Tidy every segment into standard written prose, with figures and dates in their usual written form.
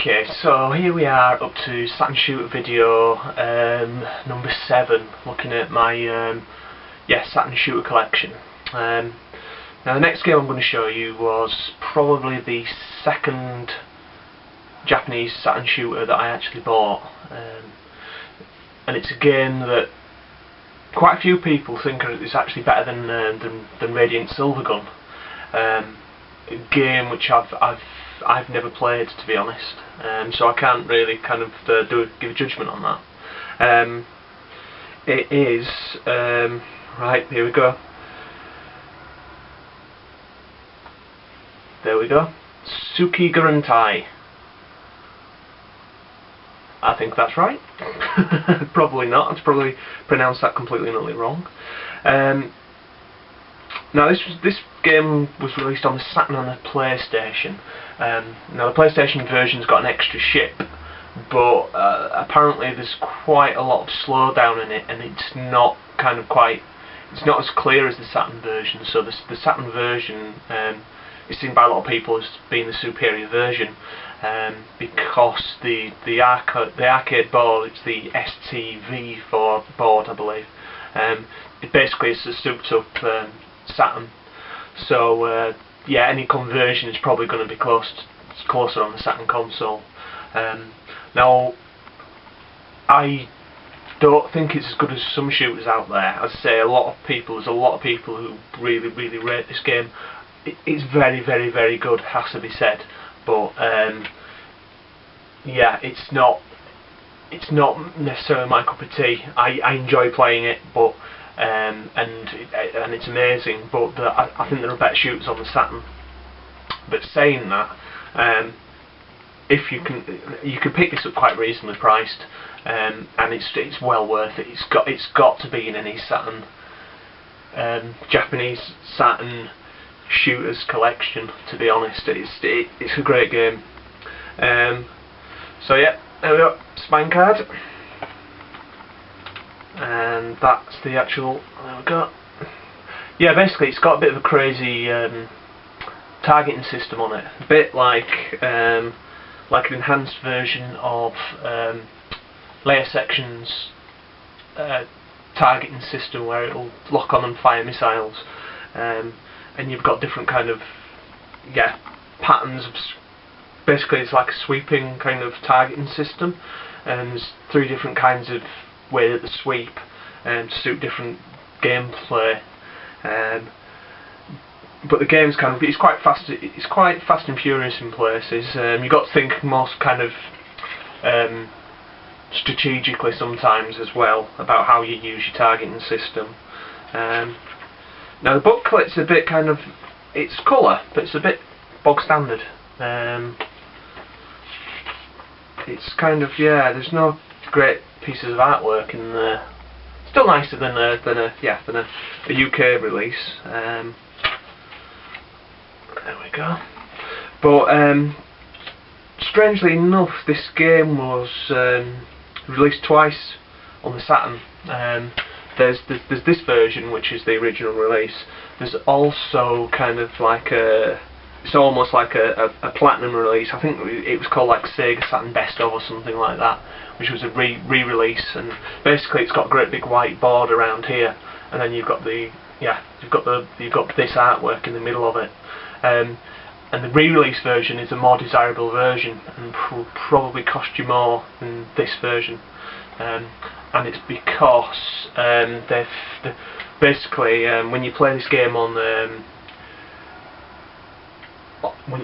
Okay, so here we are up to Saturn shooter video number 7, looking at my Saturn shooter collection. Now the next game I'm going to show you was probably the second Japanese Saturn shooter that I actually bought, and it's a game that quite a few people think is actually better than Radiant Silvergun. A game which I've never played, to be honest, so I can't really kind of give a judgment on that. It is right. Here we go. There we go. Soukyugurentai. I think that's right. Probably not. I've probably pronounced that completely and utterly wrong. Now this game was released on the Saturn and the PlayStation. Now the PlayStation version's got an extra ship, but apparently there's quite a lot of slowdown in it, and it's not as clear as the Saturn version. So the Saturn version is seen by a lot of people as being the superior version, because the arcade board, it's the STV4 board, I believe. It basically is a souped up Saturn, so any conversion is probably going to be closer on the Saturn console. Now I don't think it's as good as some shooters out there. As I say, there's a lot of people who really rate this game. It's very good, has to be said, but it's not necessarily my cup of tea. I enjoy playing it, but and it's amazing, but I think there are better shooters on the Saturn. But saying that, if you can pick this up quite reasonably priced, and it's well worth it. It's got to be in any Saturn Japanese Saturn shooters collection, to be honest. It's a great game. So yeah, there we go, spine card. And that's the actual, there we go. Yeah, basically it's got a bit of a crazy targeting system on it, a bit like an enhanced version of layer sections targeting system, where it'll lock on and fire missiles, and you've got different kind of patterns of, basically it's like a sweeping kind of targeting system, and there's 3 different kinds of way that the sweep to suit different gameplay, but the game's it's quite fast. It's quite fast and furious in places. You've got to think most kind of strategically sometimes as well about how you use your targeting system. Now the booklet's a bit it's colour, but it's a bit bog standard. It's there's no great pieces of artwork in there. Still nicer than a UK release. There we go. But strangely enough, this game was released twice on the Saturn. There's this version, which is the original release. There's also it's almost like a platinum release. I think it was called like Sega Saturn Best Of or something like that, which was a re-release, and basically it's got a great big white board around here, and then you've got this artwork in the middle of it. And the re-release version is a more desirable version, and probably cost you more than this version. And it's because basically when you play this game on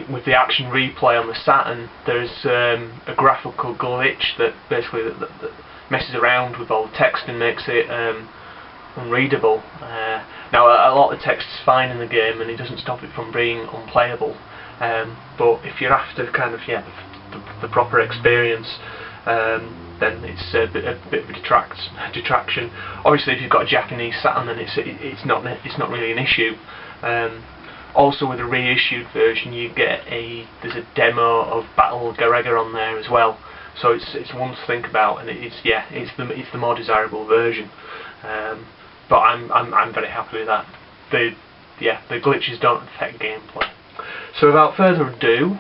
with the action replay on the Saturn, there's a graphical glitch that basically that messes around with all the text and makes it unreadable. Now a lot of the text is fine in the game, and it doesn't stop it from being unplayable. But if you're after the proper experience, then it's a bit of a detraction. Obviously, if you've got a Japanese Saturn, then it's not really an issue. Also, with a reissued version, there's a demo of Battle Garega on there as well. So it's one to think about, and it's the more desirable version. But I'm very happy with that. The glitches don't affect gameplay. So without further ado,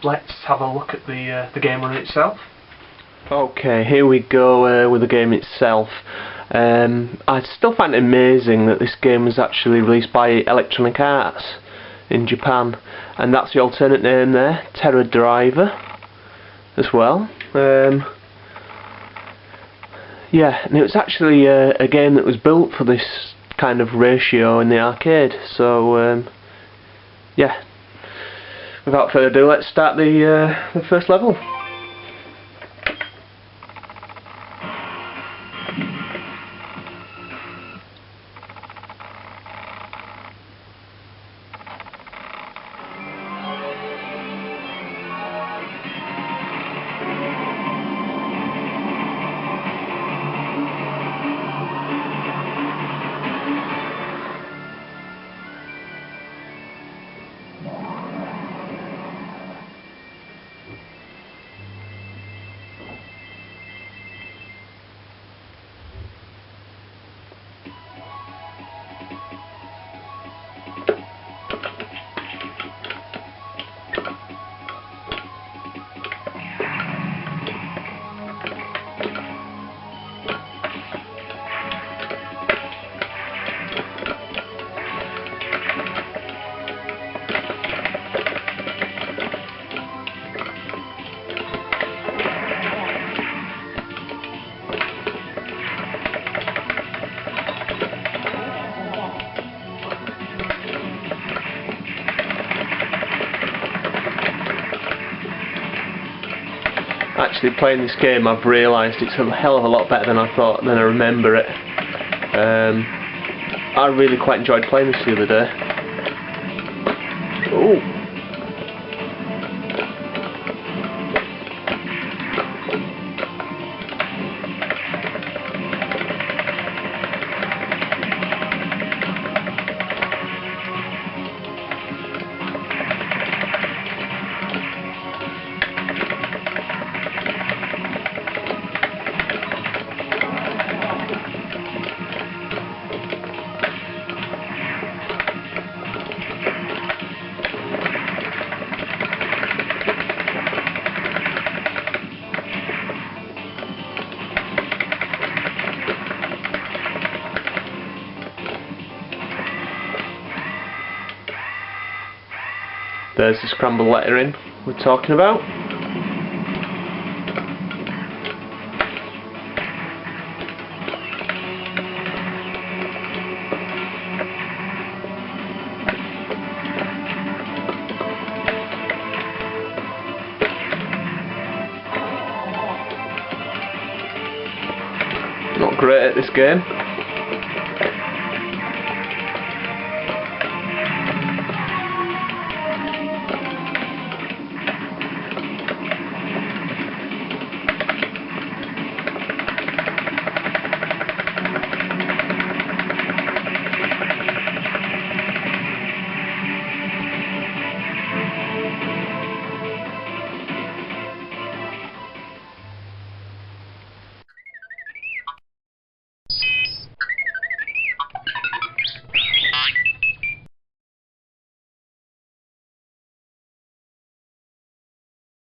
let's have a look at the game run itself. Okay, here we go with the game itself. I still find it amazing that this game was actually released by Electronic Arts in Japan, and that's the alternate name there, Terra as well. Yeah, and it was actually a game that was built for this kind of ratio in the arcade, so yeah, without further ado, let's start the first level. Actually, playing this game, I've realised it's a hell of a lot better than I thought, than I remember it. I really quite enjoyed playing this the other day. Ooh. There's the scrambled lettering we're talking about. Not great at this game.